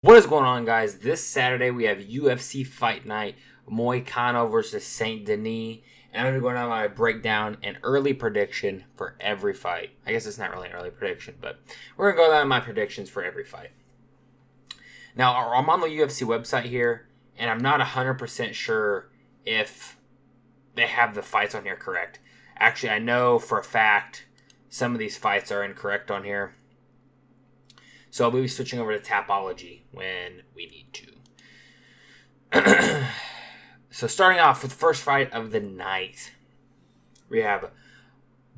What is going on, guys? This Saturday we have UFC Fight Night, Moicano versus Saint Denis, and I'm going to go down my breakdown and early prediction for every fight. I guess it's not really an early prediction, but we're going to go down my predictions for every fight. Now, I'm on the UFC website here, and I'm not 100% sure if they have the fights on here correct. Actually, I know for a fact some of these fights are incorrect on here. So I'll be switching over to Tapology when we need to. So starting off with the first fight of the night, we have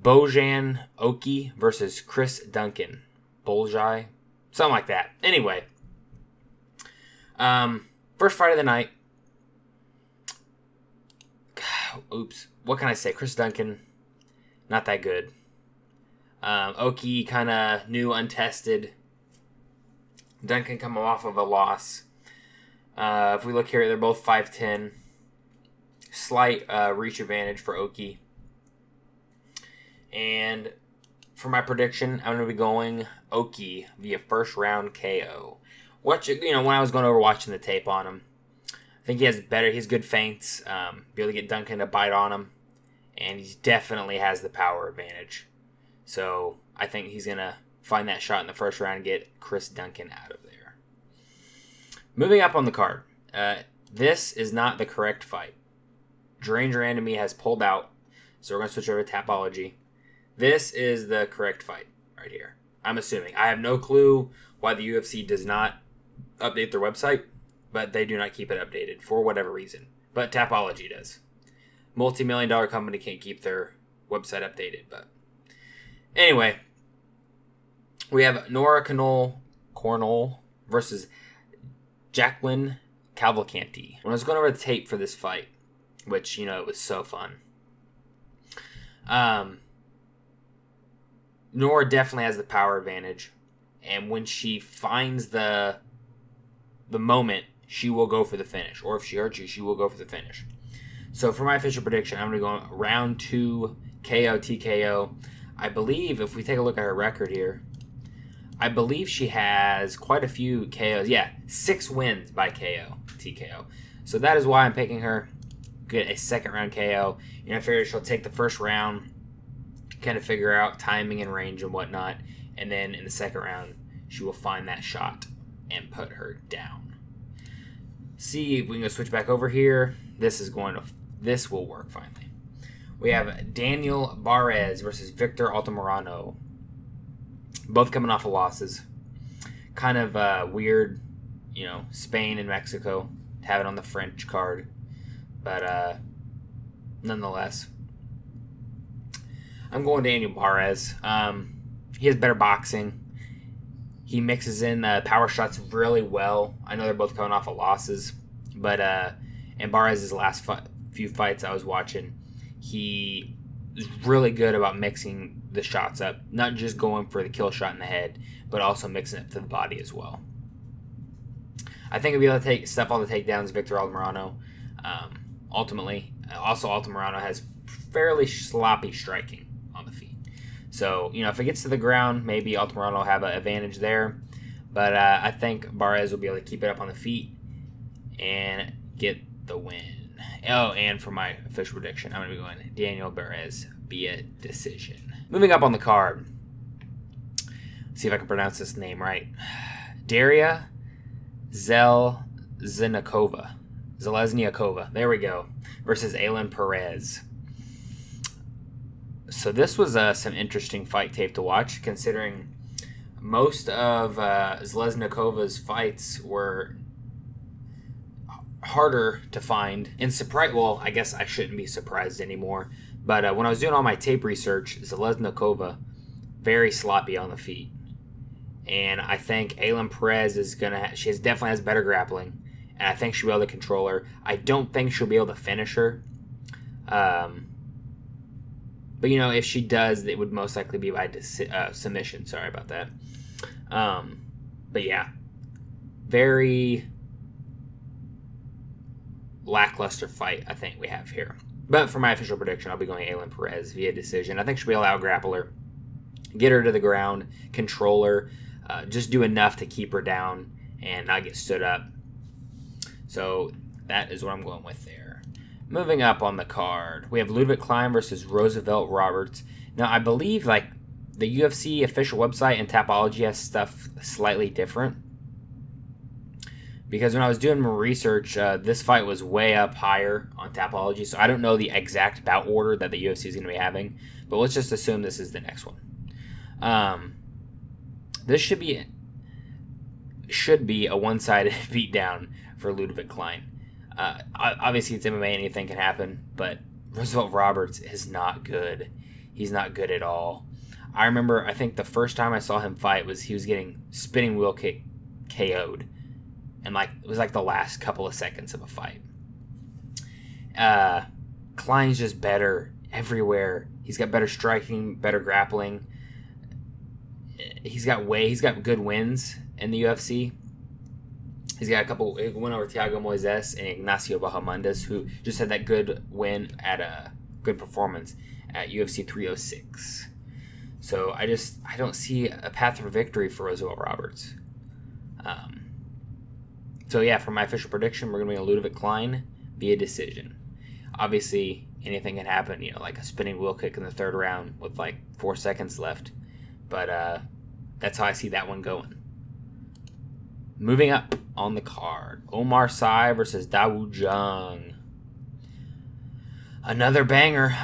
Bojan Oki versus Chris Duncan. Boljai? Something like that. Anyway. First fight of the night. Oops. What can I say? Chris Duncan, not that good. Oki kind of new, untested. Duncan coming off of a loss. If we look here, they're both 5'10". Slight reach advantage for Oki. And for my prediction, I'm going to be going Oki via first round KO. When I was going over watching the tape on him, I think he has good feints. Be able to get Duncan to bite on him. And he definitely has the power advantage. So I think he's going to find that shot in the first round and get Chris Duncan out of there. Moving up on the card. This is not the correct fight. Dranger Enemy has pulled out, so we're going to switch over to Tapology. This is the correct fight right here. I'm assuming. I have no clue why the UFC does not update their website, but they do not keep it updated for whatever reason. But Tapology does. Multi-million-dollar company can't keep their website updated, but anyway. We have Nora Cornell versus Jacqueline Cavalcanti. When I was going over the tape for this fight, which, it was so fun. Nora definitely has the power advantage. And when she finds the moment, she will go for the finish. Or if she hurts you, she will go for the finish. So for my official prediction, I'm going to go round 2 KO TKO. I believe if we take a look at her record here, I believe she has quite a few KOs. Yeah, 6 wins by KO, TKO. So that is why I'm picking her. Get a second round KO. I figure she'll take the first round, kind of figure out timing and range and whatnot. And then in the second round, she will find that shot and put her down. See if we can go switch back over here. This will work finally. We have Daniel Barres versus Victor Altamirano. Both coming off of losses. Kind of weird, Spain and Mexico have it on the French card. But nonetheless, I'm going Daniel Barres. He has better boxing. He mixes in power shots really well. I know they're both coming off of losses. But in Barres' last few fights I was watching, he is really good about mixing the shots up, not just going for the kill shot in the head, but also mixing it to the body as well. I think he'll be able to step all the takedowns, Victor Altamirano. Ultimately, also Altamirano has fairly sloppy striking on the feet. So, if it gets to the ground, maybe Altamirano will have an advantage there. But I think Barres will be able to keep it up on the feet and get the win. Oh, and for my official prediction, I'm going to be going Daniel Barres via decision. Moving up on the card. Let's see if I can pronounce this name right. Daria Zelezniakova. There we go. Versus Aylin Perez. So this was some interesting fight tape to watch, considering most of Zelezniakova's fights were harder to find. And I guess I shouldn't be surprised anymore. But when I was doing all my tape research, Zelezniakova, very sloppy on the feet. And I think Aylin Perez is she definitely has better grappling. And I think she'll be able to control her. I don't think she'll be able to finish her. But, if she does, it would most likely be by submission. Sorry about that. But, yeah. Very lackluster fight, I think we have here. But for my official prediction, I'll be going Aylin Perez via decision. I think she'll be able to out-grapple her, get her to the ground, control her, just do enough to keep her down and not get stood up. So that is what I'm going with there. Moving up on the card, we have Ludwig Klein versus Roosevelt Roberts. Now, I believe like the UFC official website and Tapology has stuff slightly different. Because when I was doing my research, this fight was way up higher on Tapology, so I don't know the exact bout order that the UFC is going to be having, but let's just assume this is the next one. This should be a one-sided beatdown for Ludwig Klein. Obviously, it's MMA, anything can happen, but Roosevelt Roberts is not good. He's not good at all. I remember, I think the first time I saw him fight was he was getting spinning wheel kick KO'd. And it was like the last couple of seconds of a fight. Klein's just better everywhere. He's got better striking, better grappling. He's got good wins in the UFC. He's got a win over Thiago Moises and Ignacio Bahamondes, who just had that good win at a good performance at UFC 306. So I don't see a path for victory for Roosevelt Roberts. So yeah, for my official prediction, we're going to be a Ludwig Klein via decision. Obviously, anything can happen, like a spinning wheel kick in the third round with 4 seconds left. But that's how I see that one going. Moving up on the card, Omar Sy versus Dawu Jung. Another banger.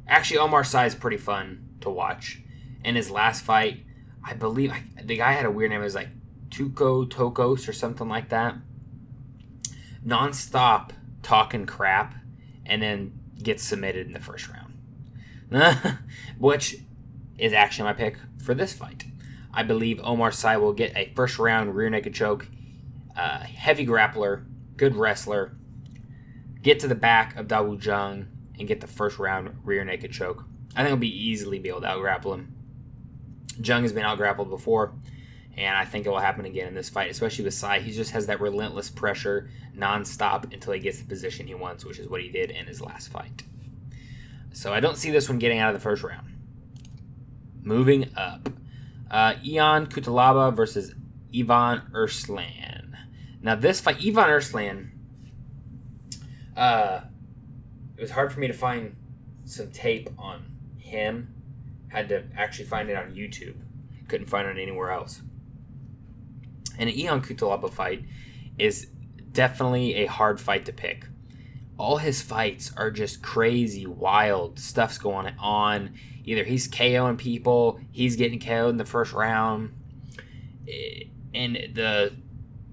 Actually, Omar Sy is pretty fun to watch. In his last fight, I believe the guy had a weird name. It was Tuco Tokos or something like that. Non-stop talking crap and then gets submitted in the first round. Which is actually my pick for this fight. I believe Omar Sy will get a first round rear naked choke. Heavy grappler, good wrestler. Get to the back of Dawu Jung and get the first round rear naked choke. I think he'll easily be able to out-grapple him. Jung has been out-grappled before. And I think it will happen again in this fight, especially with Sy. He just has that relentless pressure nonstop until he gets the position he wants, which is what he did in his last fight. So I don't see this one getting out of the first round. Moving up. Ion Cutelaba versus Ivan Erslan. Now this fight, Ivan Erslan, it was hard for me to find some tape on him. Had to actually find it on YouTube. Couldn't find it anywhere else. And an Ion Cutelaba fight is definitely a hard fight to pick. All his fights are just crazy, wild stuff's going on. Either he's KOing people, he's getting KO'd in the first round, and the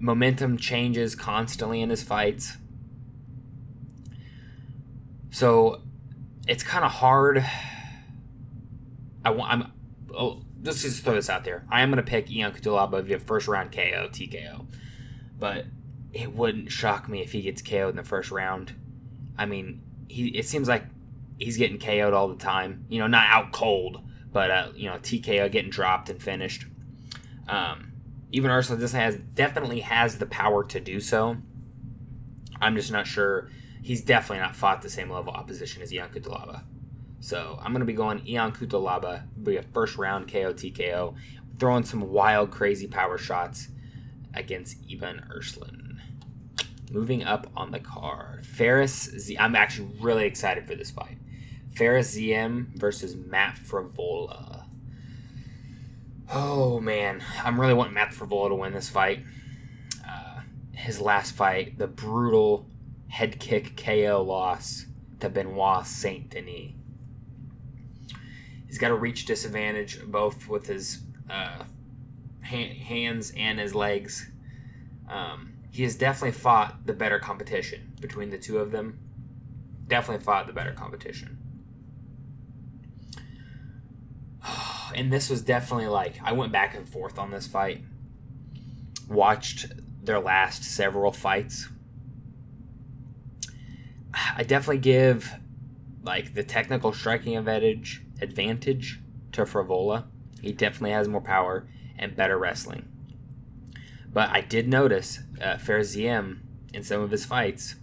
momentum changes constantly in his fights. So it's kind of hard. Let's just throw this out there. I am going to pick Ion Cutelaba via first round KO, TKO. But it wouldn't shock me if he gets KO'd in the first round. I mean, it seems like he's getting KO'd all the time. Not out cold, but, TKO getting dropped and finished. Even Ursula definitely has the power to do so. I'm just not sure. He's definitely not fought the same level of opposition as Ion Cutelaba. So I'm going to be going Ion Cutelaba via first round KO, TKO, throwing some wild, crazy power shots against Ivan Erslan. Moving up on the card, I'm actually really excited for this fight. Fares Ziem versus Matt Frevola. Oh man, I'm really wanting Matt Frevola to win this fight. His last fight, the brutal head kick KO loss to Benoit Saint Denis. He's got a reach disadvantage both with his hands and his legs. He has definitely fought the better competition between the two of them. Definitely fought the better competition. And this was definitely I went back and forth on this fight. Watched their last several fights. I definitely give the technical striking advantage to Frevola. He definitely has more power and better wrestling. But I did notice Fares Ziem in some of his fights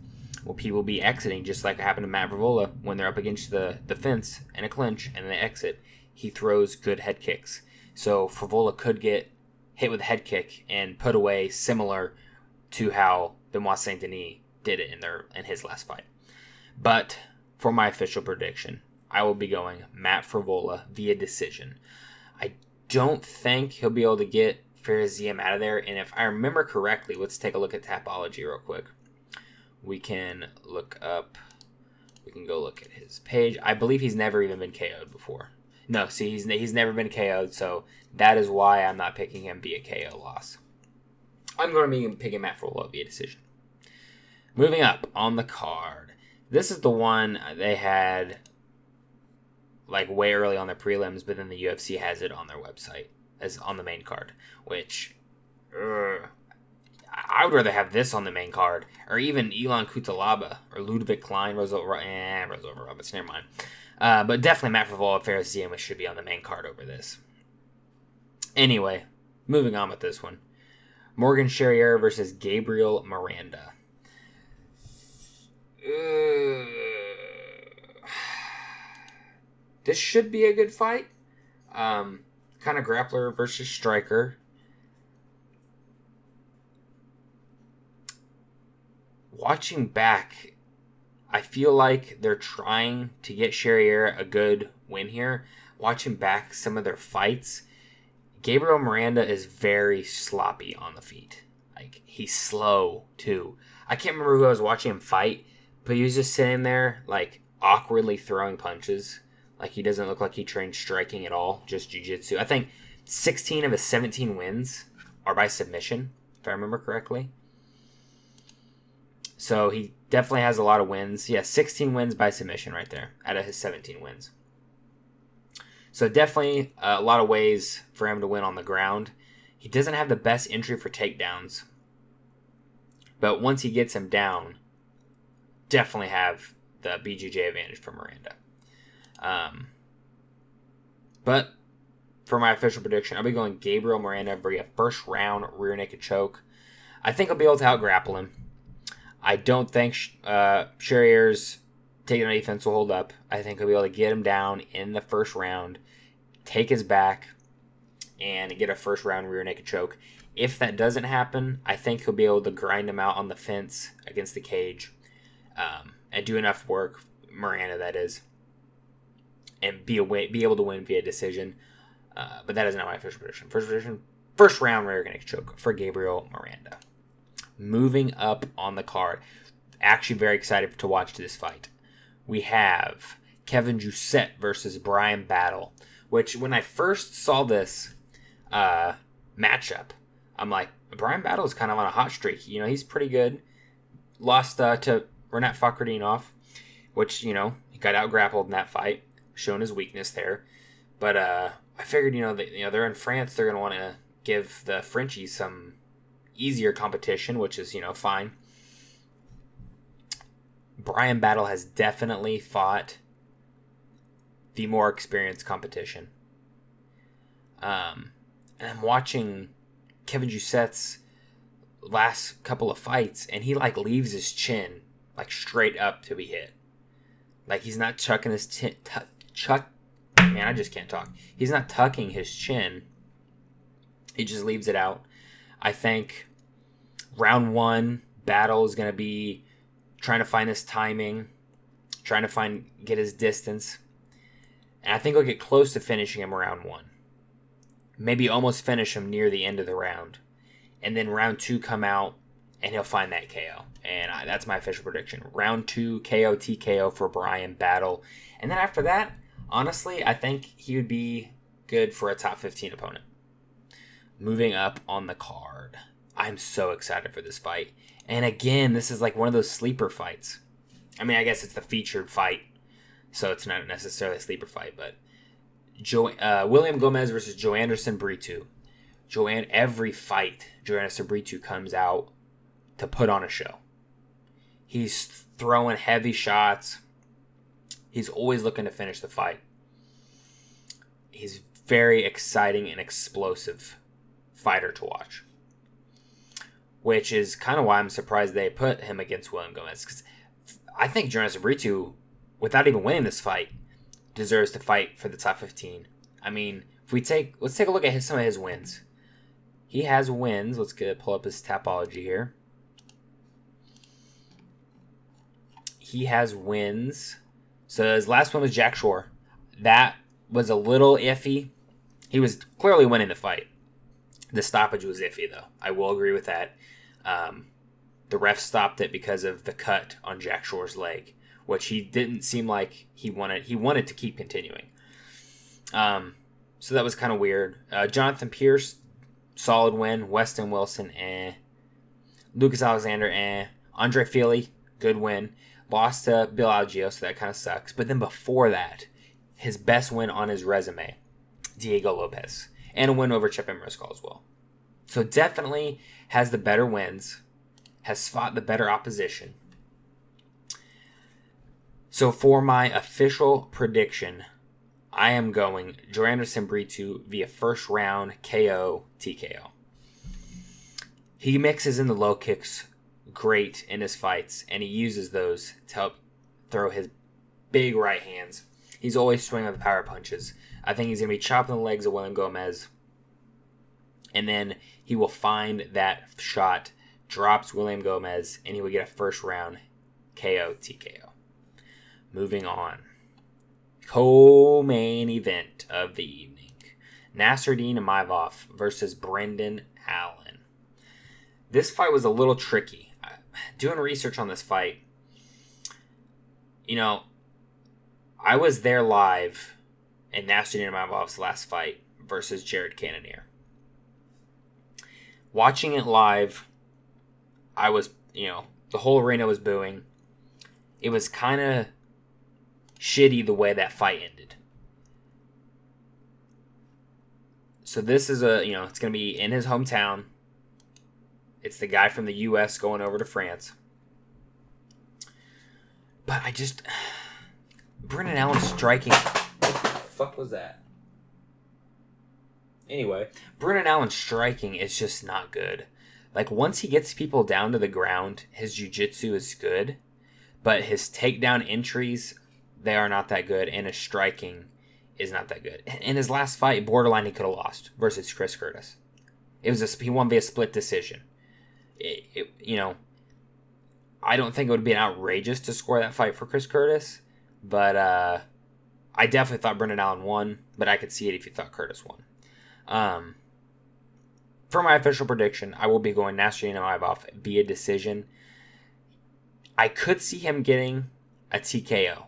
will people be exiting just like it happened to Matt Frevola when they're up against the fence in a clinch and they exit. He throws good head kicks. So Frevola could get hit with a head kick and put away, similar to how Benoit Saint Denis did it in his last fight. But for my official prediction, I will be going Matt Frevola via decision. I don't think he'll be able to get Fariziem out of there. And if I remember correctly, let's take a look at Tapology real quick. We can go look at his page. I believe he's never even been KO'd before. No, see, he's never been KO'd, so that is why I'm not picking him via KO loss. I'm going to be picking Matt Frevola via decision. Moving up on the card. This is the one they had like way early on their prelims, but then the UFC has it on their website as on the main card, which I would rather have this on the main card, or even Ilan Cutelaba or Ludwig Klein, Roosevelt Roberts, never mind. But definitely Matt Frevola, Fariziem should be on the main card over this. Anyway, moving on with this one. Morgan Charrier versus Gabriel Miranda. This should be a good fight. Kind of grappler versus striker. Watching back, I feel like they're trying to get Charrier a good win here. Watching back some of their fights, Gabriel Miranda is very sloppy on the feet. Like, he's slow, too. I can't remember who I was watching him fight, but he was just sitting there, like, awkwardly throwing punches. Like, he doesn't look like he trained striking at all, just jiu-jitsu. I think 16 of his 17 wins are by submission, if I remember correctly. So he definitely has a lot of wins. Yeah, 16 wins by submission right there out of his 17 wins. So definitely a lot of ways for him to win on the ground. He doesn't have the best entry for takedowns. But once he gets him down, definitely have the BJJ advantage for Miranda. But for my official prediction, I'll be going Gabriel Miranda via first round rear naked choke. I think I'll be able to out-grapple him. I don't think Charrier's takedown defense will hold up. I think I'll be able to get him down in the first round, take his back, and get a first round rear naked choke. If that doesn't happen, I think he'll be able to grind him out on the fence against the cage and do enough work, Miranda that is, and be able to win via decision. But that is not my official prediction. First round rear naked choke for Gabriel Miranda. Moving up on the card, actually very excited to watch this fight. We have Kevin Jousset versus Brian Battle, which when I first saw this matchup, I'm like, Brian Battle is kind of on a hot streak. You know, he's pretty good. Lost to Renat Fakhretdinov, which, he got out-grappled in that fight, showing his weakness there. But I figured, they're in France. They're going to want to give the Frenchies some easier competition, which is, fine. Brian Battle has definitely fought the more experienced competition. And I'm watching Kevin Jousset's last couple of fights, and he, leaves his chin, straight up to be hit. He's not chucking his chin... Man, I just can't talk. He's not tucking his chin. He just leaves it out. I think round one, Battle is going to be trying to find his timing, trying to get his distance. And I think he'll get close to finishing him round one. Maybe almost finish him near the end of the round. And then round two come out, and he'll find that KO. And that's my official prediction. Round two, KO, TKO for Brian Battle. And then after that, honestly, I think he would be good for a top 15 opponent. Moving up on the card. I'm so excited for this fight. And again, this is one of those sleeper fights. I mean, I guess it's the featured fight, so it's not necessarily a sleeper fight, but William Gomez versus Joanderson Brito. Every fight, Joanderson Brito comes out to put on a show. He's throwing heavy shots. He's always looking to finish the fight. He's very exciting and explosive fighter to watch, which is kind of why I'm surprised they put him against William Gomez, because I think Jonas Brito, without even winning this fight, deserves to fight for the top 15. I mean, let's take a look at some of his wins. he has wins. Let's pull up his Tapology here. He has wins. So his last one was Jack Shore. That was a little iffy. He was clearly winning the fight. The stoppage was iffy, though. I will agree with that. The ref stopped it because of the cut on Jack Shore's leg, which he didn't seem like he wanted. He wanted to keep continuing. So that was kind of weird. Jonathan Pierce, solid win. Weston Wilson, Lucas Alexander, Andre Fili, good win. Lost to Bill Algeo, so that kind of sucks. But then before that, his best win on his resume, Diego Lopez. And a win over Chip Emmerskal as well. So definitely has the better wins. Has fought the better opposition. So for my official prediction, I am going Joanderson Brito via first round KO TKO. He mixes in the low kicks great in his fights, and he uses those to help throw his big right hands. He's always swinging with power punches. I think he's going to be chopping the legs of William Gomez, and then he will find that shot, drops William Gomez, and he will get a first round KO TKO. Moving on. Co-main event of the evening. Nasruddin Imavov versus Brendan Allen. This fight was a little tricky. Doing research on this fight, I was there live in Nasruddin Imavov's last fight versus Jared Cannonier. Watching it live, I was, the whole arena was booing. It was kind of shitty the way that fight ended. So this is it's going to be in his hometown. It's the guy from the U.S. going over to France. But Brendan Allen striking. What the fuck was that? Anyway, Brendan Allen striking is just not good. Like, once he gets people down to the ground, his jiu-jitsu is good. But his takedown entries, they are not that good. And his striking is not that good. In his last fight, borderline, he could have lost versus Chris Curtis. He won via split decision. I don't think it would be outrageous to score that fight for Chris Curtis, but I definitely thought Brendan Allen won, but I could see it if you thought Curtis won. For my official prediction, I will be going Nasruddin Imavov via decision. I could see him getting a TKO.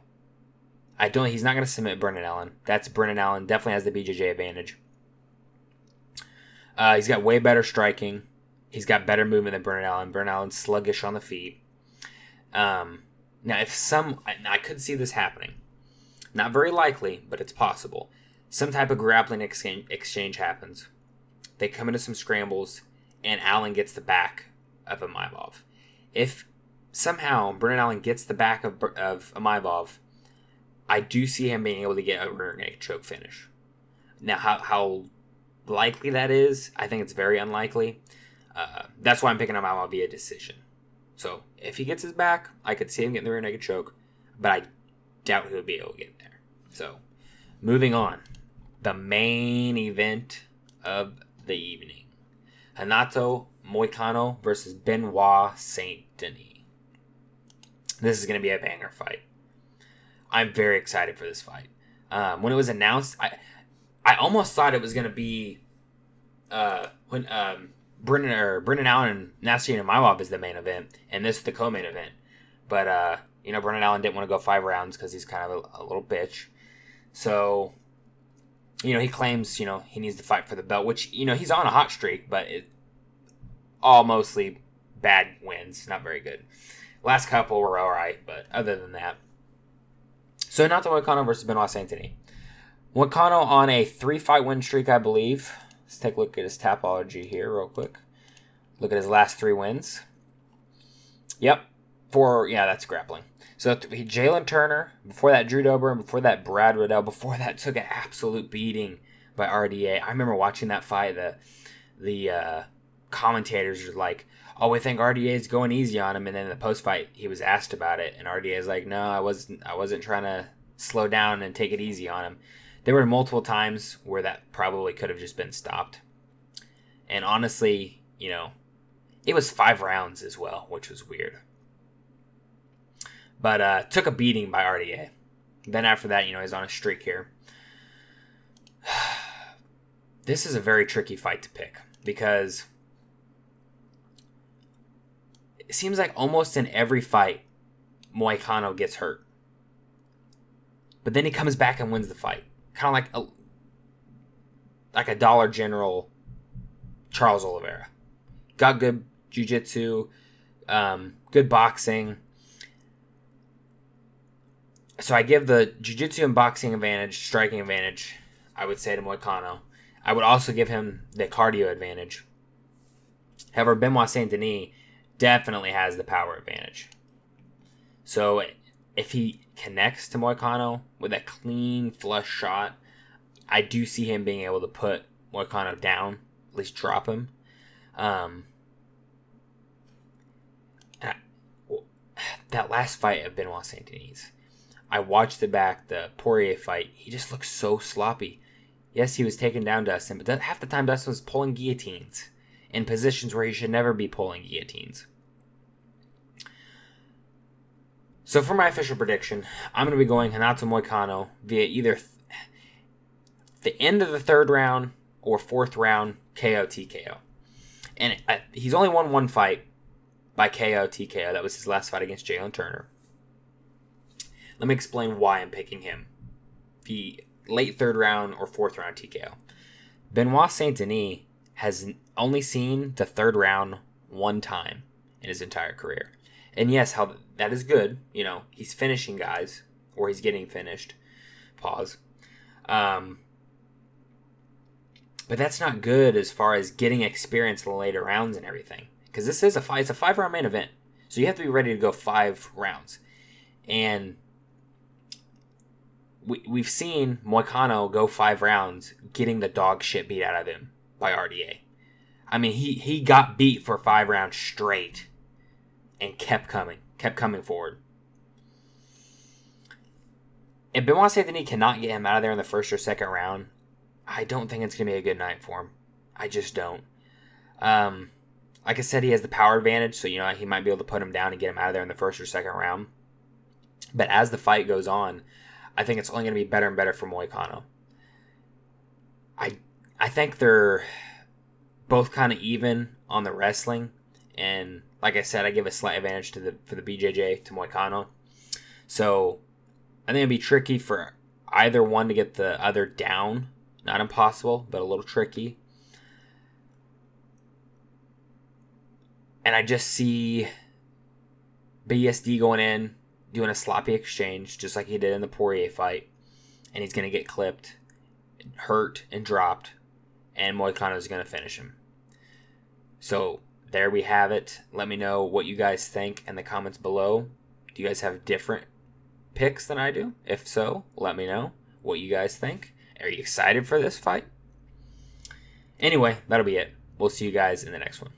He's not going to submit Brendan Allen. That's Brendan Allen. Definitely has the BJJ advantage. He's got way better striking. He's got better movement than Brendan Allen. Brendan Allen's sluggish on the feet. Now, I could see this happening. Not very likely, but it's possible. Some type of grappling exchange happens. They come into some scrambles, and Allen gets the back of Imavov. If somehow Brendan Allen gets the back of Imavov, I do see him being able to get a rear naked choke finish. Now, how likely that is, I think it's very unlikely. That's why I'm picking Imavov via decision. So, if he gets his back, I could see him getting the rear naked choke, but I doubt he'll be able to get there. So, moving on. The main event of the evening. Renato Moicano versus Benoit Saint Denis. This is going to be a banger fight. I'm very excited for this fight. When it was announced, I almost thought it was going to be when Brendan Allen and Nasruddin Imavov is the main event, and this is the co-main event. But Brendan Allen didn't want to go 5 rounds because he's kind of a little bitch. So, he claims he needs to fight for the belt, which he's on a hot streak, but it all mostly bad wins, not very good. Last couple were all right, but other than that. So Renato Moicano versus Benoit Saint Denis. Moicano on a 3-fight win streak, I believe. Let's take a look at his Tapology here real quick. Look at his last 3 wins. Yep. That's grappling. So Jalen Turner, before that Drew Dober, and before that Brad Riddell, before that took an absolute beating by RDA. I remember watching that fight. The commentators were like, "Oh, we think RDA is going easy on him," and then in the post fight he was asked about it, and RDA is like, "No, I wasn't trying to slow down and take it easy on him." There were multiple times where that probably could have just been stopped. And honestly, it was 5 rounds as well, which was weird. But took a beating by RDA. Then after that, he's on a streak here. This is a very tricky fight to pick because it seems like almost in every fight, Moicano gets hurt. But then he comes back and wins the fight. Kind of like a Dollar General Charles Oliveira. Got good jiu-jitsu, good boxing. So I give the jiu-jitsu and boxing advantage, striking advantage, I would say, to Moicano. I would also give him the cardio advantage. However, Benoit Saint Denis definitely has the power advantage. So if he connects to Moicano with a clean, flush shot, I do see him being able to put Moicano down, at least drop him. That last fight of Benoit Saint Denis, I watched it back, the Poirier fight. He just looked so sloppy. Yes, he was taking down Dustin, but half the time Dustin was pulling guillotines in positions where he should never be pulling guillotines. So for my official prediction, I'm going to be going Renato Moicano via either the end of the 3rd round or 4th round KO TKO. And he's only won 1 fight by KO TKO. That was his last fight against Jalen Turner. Let me explain why I'm picking him. The late 3rd round or 4th round TKO. Benoit Saint Denis has only seen the 3rd round 1 time in his entire career. And yes, how that is good. He's finishing guys, or he's getting finished. Pause. But that's not good as far as getting experience in the later rounds and everything. Because this is it's a 5-round main event. So you have to be ready to go 5 rounds. And we've seen Moicano go 5 rounds getting the dog shit beat out of him by RDA. I mean, he got beat for 5 rounds straight and kept coming forward. If Benoit Saint Denis cannot get him out of there in the 1st or 2nd round, I don't think it's going to be a good night for him. I just don't. Like I said, he has the power advantage, so he might be able to put him down and get him out of there in the 1st or 2nd round. But as the fight goes on, I think it's only going to be better and better for Moicano. I think they're both kind of even on the wrestling, and like I said, I give a slight advantage for the BJJ to Moicano. So I think it'd be tricky for either one to get the other down. Not impossible, but a little tricky. And I just see BSD going in, doing a sloppy exchange, just like he did in the Poirier fight. And he's going to get clipped, hurt, and dropped. And Moicano is going to finish him. So there we have it. Let me know what you guys think in the comments below. Do you guys have different picks than I do? If so, let me know what you guys think. Are you excited for this fight? Anyway, that'll be it. We'll see you guys in the next one.